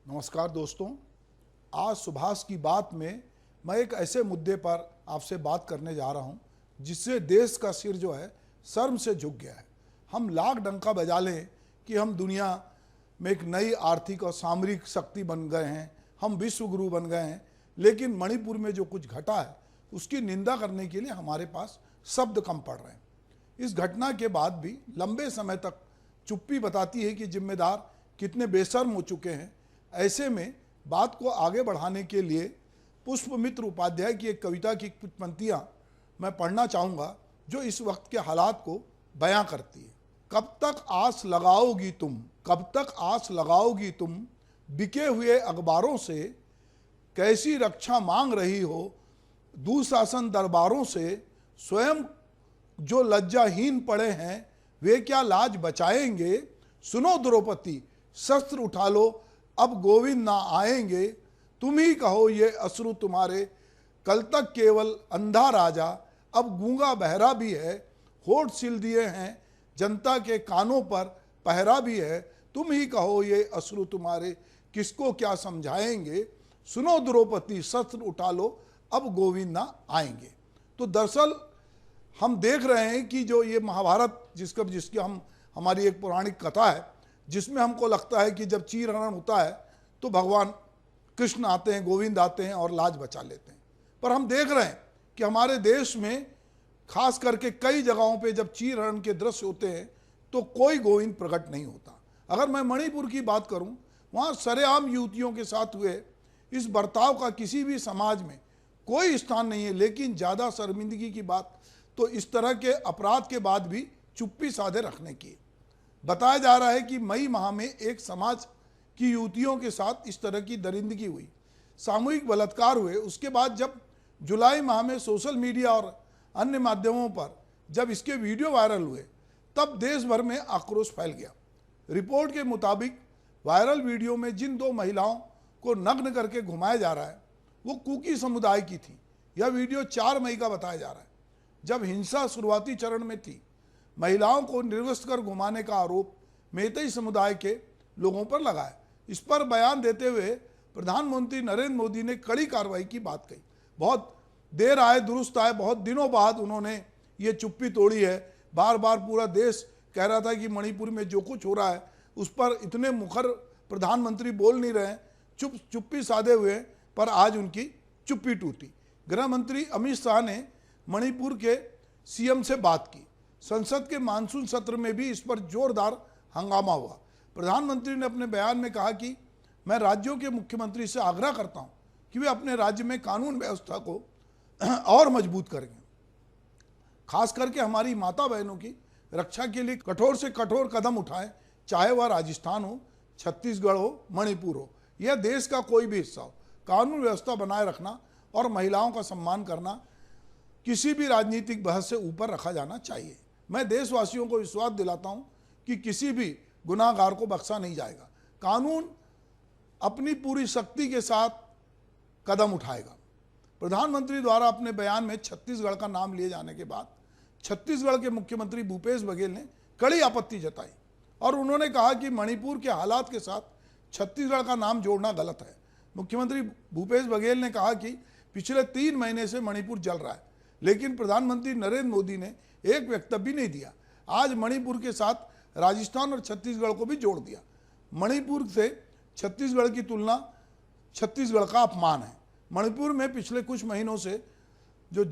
नमस्कार दोस्तों, आज सुभाष की बात में मैं एक ऐसे मुद्दे पर आपसे बात करने जा रहा हूं जिससे देश का सिर जो है शर्म से झुक गया है। हम लाख डंका बजा लें कि हम दुनिया में एक नई आर्थिक और सामरिक शक्ति बन गए हैं, हम विश्व गुरु बन गए हैं, लेकिन मणिपुर में जो कुछ घटा है उसकी निंदा करने के लिए हमारे पास शब्द कम पड़ रहे हैं। इस घटना के बाद भी लंबे समय तक चुप्पी बताती है कि जिम्मेदार कितने बेशर्म हो चुके हैं। ऐसे में बात को आगे बढ़ाने के लिए पुष्पमित्र उपाध्याय की एक कविता की कुछ पंक्तियां मैं पढ़ना चाहूँगा जो इस वक्त के हालात को बयां करती है। कब तक आस लगाओगी तुम, कब तक आस लगाओगी तुम, बिके हुए अखबारों से कैसी रक्षा मांग रही हो, दुशासन दरबारों से स्वयं जो लज्जाहीन पड़े हैं वे क्या लाज बचाएंगे। सुनो द्रौपदी शस्त्र उठा लो, अब गोविंद ना आएंगे। तुम ही कहो ये अश्रु तुम्हारे, कल तक केवल अंधा राजा, अब गूंगा बहरा भी है। होठ सिल दिए हैं जनता के कानों पर, पहरा भी है। तुम ही कहो ये अश्रु तुम्हारे, किसको क्या समझाएंगे। सुनो द्रौपदी शस्त्र उठा लो, अब गोविंद ना आएंगे। तो दरअसल हम देख रहे हैं कि जो ये महाभारत जिसकी हमारी एक पौराणिक कथा है, जिसमें हमको लगता है कि जब चीरहरण होता है तो भगवान कृष्ण आते हैं, गोविंद आते हैं और लाज बचा लेते हैं। पर हम देख रहे हैं कि हमारे देश में खास करके कई जगहों पे जब चीरहरण के दृश्य होते हैं तो कोई गोविंद प्रकट नहीं होता। अगर मैं मणिपुर की बात करूं, वहाँ सरेआम युवतियों के साथ हुए इस बर्ताव का किसी भी समाज में कोई स्थान नहीं है। लेकिन ज़्यादा शर्मिंदगी की बात तो इस तरह के अपराध के बाद भी चुप्पी साधे रखने की। बताया जा रहा है कि मई माह में एक समाज की युवतियों के साथ इस तरह की दरिंदगी हुई, सामूहिक बलात्कार हुए। उसके बाद जब जुलाई माह में सोशल मीडिया और अन्य माध्यमों पर जब इसके वीडियो वायरल हुए तब देश भर में आक्रोश फैल गया। रिपोर्ट के मुताबिक वायरल वीडियो में जिन दो महिलाओं को नग्न करके घुमाया जा रहा है वो कुकी समुदाय की थी। यह वीडियो 4 मई का बताया जा रहा है, जब हिंसा शुरुआती चरण में थी। महिलाओं को निर्वस्त्र कर घुमाने का आरोप मेतई समुदाय के लोगों पर लगा है। इस पर बयान देते हुए प्रधानमंत्री नरेंद्र मोदी ने कड़ी कार्रवाई की बात कही। बहुत देर आए दुरुस्त आए, बहुत दिनों बाद उन्होंने ये चुप्पी तोड़ी है। बार बार पूरा देश कह रहा था कि मणिपुर में जो कुछ हो रहा है उस पर इतने मुखर प्रधानमंत्री बोल नहीं रहे हैं, चुप्पी साधे हुए, पर आज उनकी चुप्पी टूटी। गृह मंत्री अमित शाह ने मणिपुर के सीएम से बात की। संसद के मानसून सत्र में भी इस पर जोरदार हंगामा हुआ। प्रधानमंत्री ने अपने बयान में कहा कि मैं राज्यों के मुख्यमंत्री से आग्रह करता हूं कि वे अपने राज्य में कानून व्यवस्था को और मजबूत करेंगे, खास करके हमारी माता बहनों की रक्षा के लिए कठोर से कठोर कदम उठाएं, चाहे वह राजस्थान हो, छत्तीसगढ़ हो, मणिपुर हो या देश का कोई भी हिस्सा हो। कानून व्यवस्था बनाए रखना और महिलाओं का सम्मान करना किसी भी राजनीतिक बहस से ऊपर रखा जाना चाहिए। मैं देशवासियों को विश्वास दिलाता हूं कि किसी भी गुनाहगार को बख्शा नहीं जाएगा। कानून अपनी पूरी शक्ति के साथ कदम उठाएगा। प्रधानमंत्री द्वारा अपने बयान में छत्तीसगढ़ का नाम लिए जाने के बाद छत्तीसगढ़ के मुख्यमंत्री भूपेश बघेल ने कड़ी आपत्ति जताई और उन्होंने कहा कि मणिपुर के हालात के साथ छत्तीसगढ़ का नाम जोड़ना गलत है। मुख्यमंत्री भूपेश बघेल ने कहा कि पिछले 3 महीने से मणिपुर जल रहा है, लेकिन प्रधानमंत्री नरेंद्र मोदी ने एक वक्तव्य भी नहीं दिया। आज मणिपुर के साथ राजस्थान और छत्तीसगढ़ को भी जोड़ दिया। मणिपुर से छत्तीसगढ़ की तुलना छत्तीसगढ़ का अपमान है। मणिपुर में पिछले कुछ महीनों से जो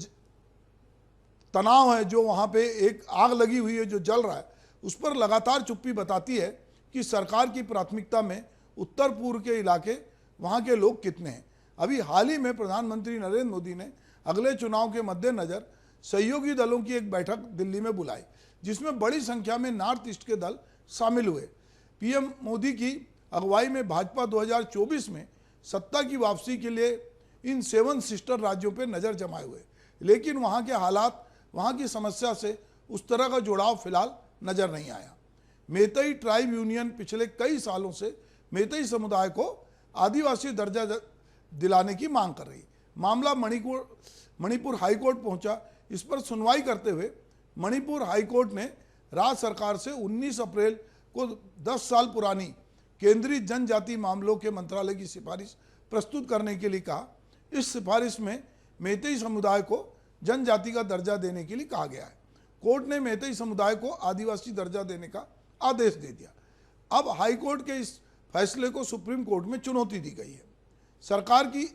तनाव है, जो वहाँ पे एक आग लगी हुई है, जो जल रहा है, उस पर लगातार चुप्पी बताती है कि सरकार की प्राथमिकता में उत्तर पूर्व के इलाके, वहाँ के लोग कितने हैं। अभी हाल ही में प्रधानमंत्री नरेंद्र मोदी ने अगले चुनाव के मद्देनज़र सहयोगी दलों की एक बैठक दिल्ली में बुलाई, जिसमें बड़ी संख्या में नॉर्थ ईस्ट के दल शामिल हुए। पीएम मोदी की अगुवाई में भाजपा 2024 में सत्ता की वापसी के लिए इन 7 सिस्टर राज्यों पर नज़र जमाए हुए, लेकिन वहाँ के हालात, वहाँ की समस्या से उस तरह का जुड़ाव फिलहाल नज़र नहीं आया। मेतई ट्राइब यूनियन पिछले कई सालों से मेतई समुदाय को आदिवासी दर्जा दिलाने की मांग कर रही। मामला मणिपुर हाईकोर्ट पहुंचा। इस पर सुनवाई करते हुए मणिपुर हाईकोर्ट ने राज्य सरकार से 19 अप्रैल को 10 साल पुरानी केंद्रीय जनजाति मामलों के मंत्रालय की सिफारिश प्रस्तुत करने के लिए कहा। इस सिफारिश में मैतेई समुदाय को जनजाति का दर्जा देने के लिए कहा गया है। कोर्ट ने मैतेई समुदाय को आदिवासी दर्जा देने का आदेश दे दिया। अब हाईकोर्ट के इस फैसले को सुप्रीम कोर्ट में चुनौती दी गई है। सरकार की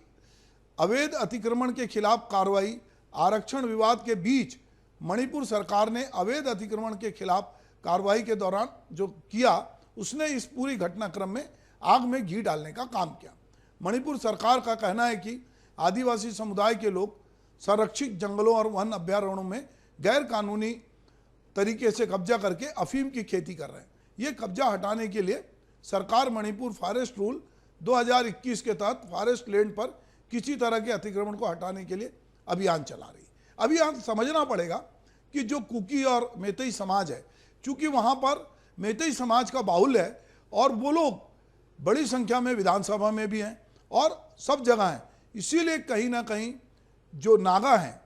अवैध अतिक्रमण के खिलाफ कार्रवाई, आरक्षण विवाद के बीच मणिपुर सरकार ने अवैध अतिक्रमण के खिलाफ कार्रवाई के दौरान जो किया, उसने इस पूरी घटनाक्रम में आग में घी डालने का काम किया। मणिपुर सरकार का कहना है कि आदिवासी समुदाय के लोग संरक्षित जंगलों और वन अभ्यारण्यों में गैर कानूनी तरीके से कब्जा करके अफीम की खेती कर रहे हैं। ये कब्जा हटाने के लिए सरकार मणिपुर फॉरेस्ट रूल 2021 के तहत फॉरेस्ट लैंड पर किसी तरह के अतिक्रमण को हटाने के लिए अभियान चला रही है। अभी यहाँ समझना पड़ेगा कि जो कुकी और मैतेई समाज है, चूंकि वहाँ पर मैतेई समाज का बाहुल्य है और वो लोग बड़ी संख्या में विधानसभा में भी हैं और सब जगह हैं, इसीलिए कहीं ना कहीं जो नागा हैं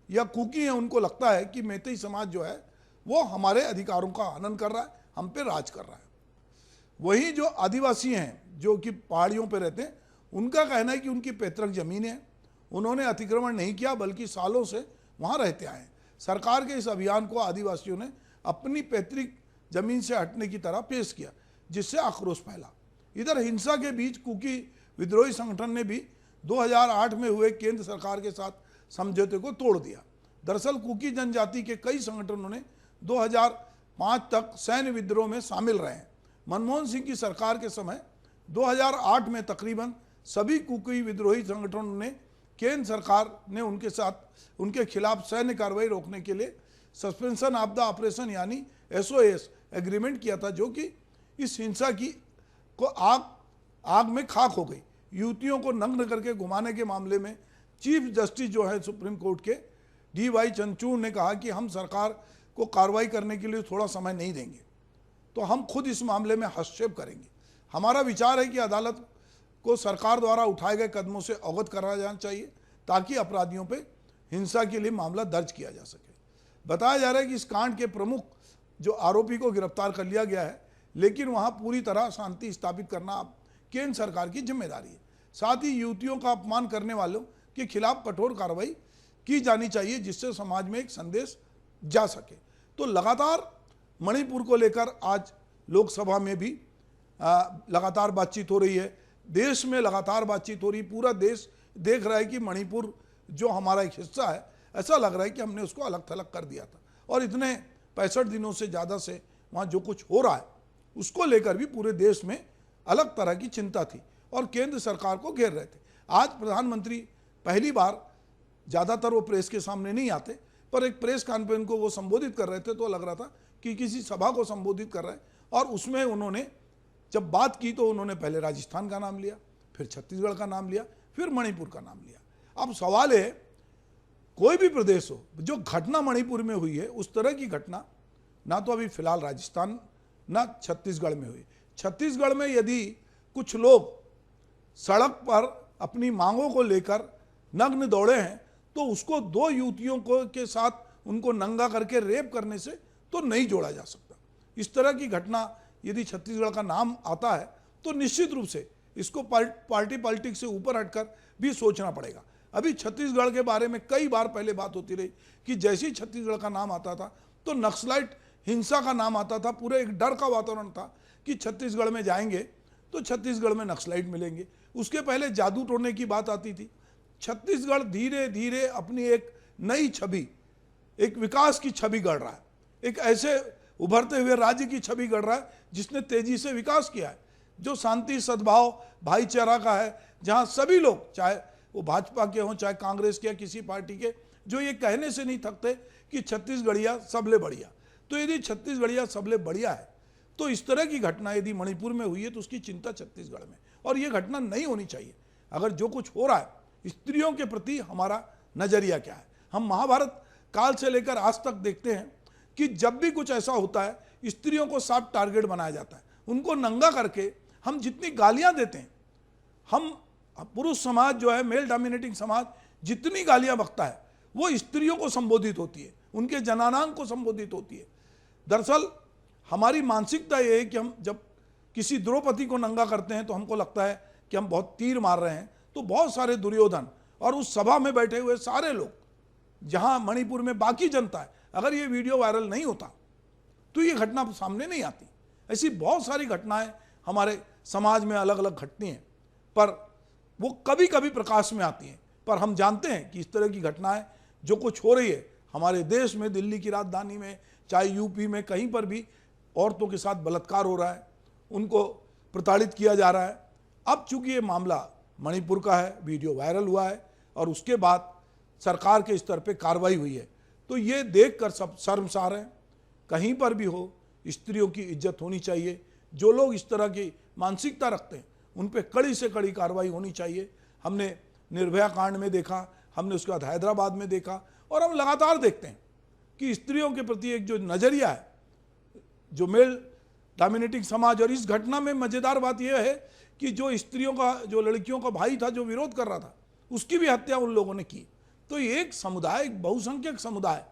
या कुकी हैं, उनको लगता है कि मैतेई समाज जो है वो हमारे अधिकारों का हनन कर रहा है, हम पे राज कर रहा है। वहीं जो आदिवासी हैं जो कि पहाड़ियों पे रहते हैं, उनका कहना है कि उनकी पैतृक जमीन है, उन्होंने अतिक्रमण नहीं किया बल्कि सालों से वहाँ रहते आए हैं। सरकार के इस अभियान को आदिवासियों ने अपनी पैतृक जमीन से हटने की तरह पेश किया, जिससे आक्रोश फैला। इधर हिंसा के बीच कुकी विद्रोही संगठन ने भी 2008 में हुए केंद्र सरकार के साथ समझौते को तोड़ दिया। दरअसल कुकी जनजाति के कई संगठनों ने 2005 तक सैन्य विद्रोह में शामिल रहे हैं। मनमोहन सिंह की सरकार के समय 2008 में तकरीबन सभी कुकी विद्रोही संगठनों ने केंद्र सरकार ने उनके खिलाफ सैन्य कार्रवाई रोकने के लिए सस्पेंशन ऑफ द ऑपरेशन यानी SOS एग्रीमेंट किया था, जो कि इस हिंसा की को आग में खाक हो गई। युवतियों को नग्न करके घुमाने के मामले में चीफ जस्टिस जो है सुप्रीम कोर्ट के DY चंद्रचूड़ ने कहा कि हम सरकार को कार्रवाई करने के लिए थोड़ा समय नहीं देंगे, तो हम खुद इस मामले में हस्तक्षेप करेंगे। हमारा विचार है कि अदालत को सरकार द्वारा उठाए गए कदमों से अवगत कराया जाना चाहिए ताकि अपराधियों पे हिंसा के लिए मामला दर्ज किया जा सके। बताया जा रहा है कि इस कांड के प्रमुख जो आरोपी को गिरफ्तार कर लिया गया है, लेकिन वहाँ पूरी तरह शांति स्थापित करना अब केंद्र सरकार की जिम्मेदारी है। साथ ही युवतियों का अपमान करने वालों के खिलाफ कठोर कार्रवाई की जानी चाहिए, जिससे समाज में एक संदेश जा सके। तो लगातार मणिपुर को लेकर आज लोकसभा में भी लगातार बातचीत हो रही है, देश में लगातार बातचीत हो रही, पूरा देश देख रहा है कि मणिपुर जो हमारा एक हिस्सा है, ऐसा लग रहा है कि हमने उसको अलग थलग कर दिया था। और इतने 65 दिनों से ज़्यादा से वहाँ जो कुछ हो रहा है उसको लेकर भी पूरे देश में अलग तरह की चिंता थी और केंद्र सरकार को घेर रहे थे। आज प्रधानमंत्री पहली बार, ज़्यादातर वो प्रेस के सामने नहीं आते, पर एक प्रेस कॉन्फ्रेंस को वो संबोधित कर रहे थे तो लग रहा था कि किसी सभा को संबोधित कर रहे हैं। और उसमें उन्होंने जब बात की तो उन्होंने पहले राजस्थान का नाम लिया, फिर छत्तीसगढ़ का नाम लिया, फिर मणिपुर का नाम लिया। अब सवाल है, कोई भी प्रदेश हो, जो घटना मणिपुर में हुई है उस तरह की घटना ना तो अभी फिलहाल राजस्थान ना छत्तीसगढ़ में हुई। छत्तीसगढ़ में यदि कुछ लोग सड़क पर अपनी मांगों को लेकर नग्न दौड़े हैं तो उसको दो युवतियों को के साथ उनको नंगा करके रेप करने से तो नहीं जोड़ा जा सकता। इस तरह की घटना यदि छत्तीसगढ़ का नाम आता है तो निश्चित रूप से इसको पार्टी पॉलिटिक्स से ऊपर हटकर भी सोचना पड़ेगा। अभी छत्तीसगढ़ के बारे में कई बार पहले बात होती रही कि जैसे ही छत्तीसगढ़ का नाम आता था तो नक्सलाइट हिंसा का नाम आता था, पूरे एक डर का वातावरण था कि छत्तीसगढ़ में जाएंगे तो छत्तीसगढ़ में नक्सलाइट मिलेंगे। उसके पहले जादू टोड़ने की बात आती थी। छत्तीसगढ़ धीरे धीरे अपनी एक नई छवि, एक विकास की छवि गढ़ रहा है, एक ऐसे उभरते हुए राज्य की छवि गढ़ रहा है जिसने तेजी से विकास किया है, जो शांति सद्भाव भाईचारा का है, जहां सभी लोग, चाहे वो भाजपा के हों चाहे कांग्रेस के या किसी पार्टी के, जो ये कहने से नहीं थकते कि छत्तीसगढ़िया सबले बढ़िया। तो यदि छत्तीसगढ़िया सबले बढ़िया है तो इस तरह की घटना यदि मणिपुर में हुई है तो उसकी चिंता छत्तीसगढ़ में, और ये घटना नहीं होनी चाहिए। अगर जो कुछ हो रहा है, स्त्रियों के प्रति हमारा नजरिया क्या है, हम महाभारत काल से लेकर आज तक देखते हैं कि जब भी कुछ ऐसा होता है स्त्रियों को साफ टारगेट बनाया जाता है, उनको नंगा करके हम जितनी गालियां देते हैं, हम पुरुष समाज जो है, मेल डोमिनेटिंग समाज जितनी गालियां बकता है वो स्त्रियों को संबोधित होती है, उनके जनानांग को संबोधित होती है। दरअसल हमारी मानसिकता ये है कि हम जब किसी द्रौपदी को नंगा करते हैं तो हमको लगता है कि हम बहुत तीर मार रहे हैं। तो बहुत सारे दुर्योधन और उस सभा में बैठे हुए सारे लोग, जहां मणिपुर में बाकी जनता है, अगर ये वीडियो वायरल नहीं होता तो ये घटना सामने नहीं आती। ऐसी बहुत सारी घटनाएं हमारे समाज में अलग अलग घटती हैं, पर वो कभी कभी प्रकाश में आती हैं। पर हम जानते हैं कि इस तरह की घटनाएं जो कुछ हो रही है हमारे देश में, दिल्ली की राजधानी में, चाहे यूपी में, कहीं पर भी औरतों के साथ बलात्कार हो रहा है, उनको प्रताड़ित किया जा रहा है। अब चूंकि ये मामला मणिपुर का है, वीडियो वायरल हुआ है और उसके बाद सरकार के स्तर पे कार्रवाई हुई है, तो ये देखकर सब शर्मसार हैं। कहीं पर भी हो, स्त्रियों की इज्जत होनी चाहिए। जो लोग इस तरह की मानसिकता रखते हैं उन पे कड़ी से कड़ी कार्रवाई होनी चाहिए। हमने निर्भया कांड में देखा, हमने उसके बाद हैदराबाद में देखा, और हम लगातार देखते हैं कि स्त्रियों के प्रति एक जो नज़रिया है, जो मेल डोमिनेटिंग समाज, और इस घटना में मज़ेदार बात यह है कि जो स्त्रियों का, जो लड़कियों का भाई था जो विरोध कर रहा था, उसकी भी हत्या उन लोगों ने की। तो ये एक समुदाय, एक बहुसंख्यक समुदाय,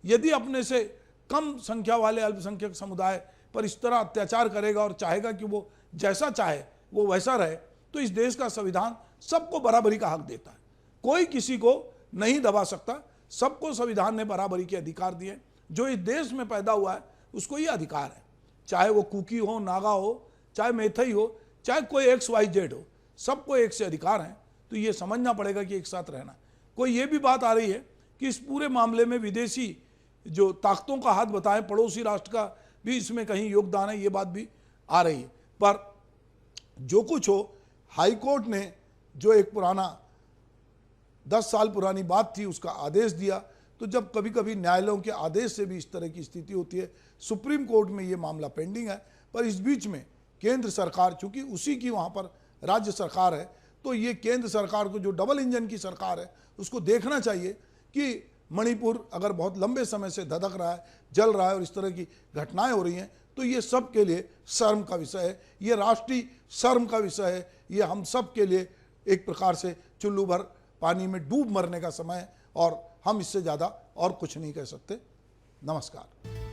यदि अपने से कम संख्या वाले अल्पसंख्यक समुदाय पर इस तरह अत्याचार करेगा और चाहेगा कि वो जैसा चाहे वो वैसा रहे, तो इस देश का संविधान सबको बराबरी का हक देता है। कोई किसी को नहीं दबा सकता, सबको संविधान ने बराबरी के अधिकार दिए। जो इस देश में पैदा हुआ है उसको ये अधिकार है, चाहे वो कुकी हो, नागा हो, चाहे मैथई हो, चाहे कोई XYZ हो, सबको एक से अधिकार हैं। तो ये समझना पड़ेगा कि एक साथ रहना। कोई ये भी बात आ रही है कि इस पूरे मामले में विदेशी जो ताकतों का हाथ बताएं, पड़ोसी राष्ट्र का भी इसमें कहीं योगदान है, ये बात भी आ रही है। पर जो कुछ हो, हाईकोर्ट ने जो एक पुराना 10 साल पुरानी बात थी उसका आदेश दिया। तो जब कभी कभी न्यायालयों के आदेश से भी इस तरह की स्थिति होती है, सुप्रीम कोर्ट में ये मामला पेंडिंग है, पर इस बीच में केंद्र सरकार, चूंकि उसी की वहाँ पर राज्य सरकार है, तो ये केंद्र सरकार को, जो डबल इंजन की सरकार है, उसको देखना चाहिए कि मणिपुर अगर बहुत लंबे समय से धधक रहा है, जल रहा है और इस तरह की घटनाएं हो रही हैं, तो ये सब के लिए शर्म का विषय है, ये राष्ट्रीय शर्म का विषय है। ये हम सब के लिए एक प्रकार से चुल्लू भर पानी में डूब मरने का समय है, और हम इससे ज़्यादा और कुछ नहीं कह सकते। नमस्कार।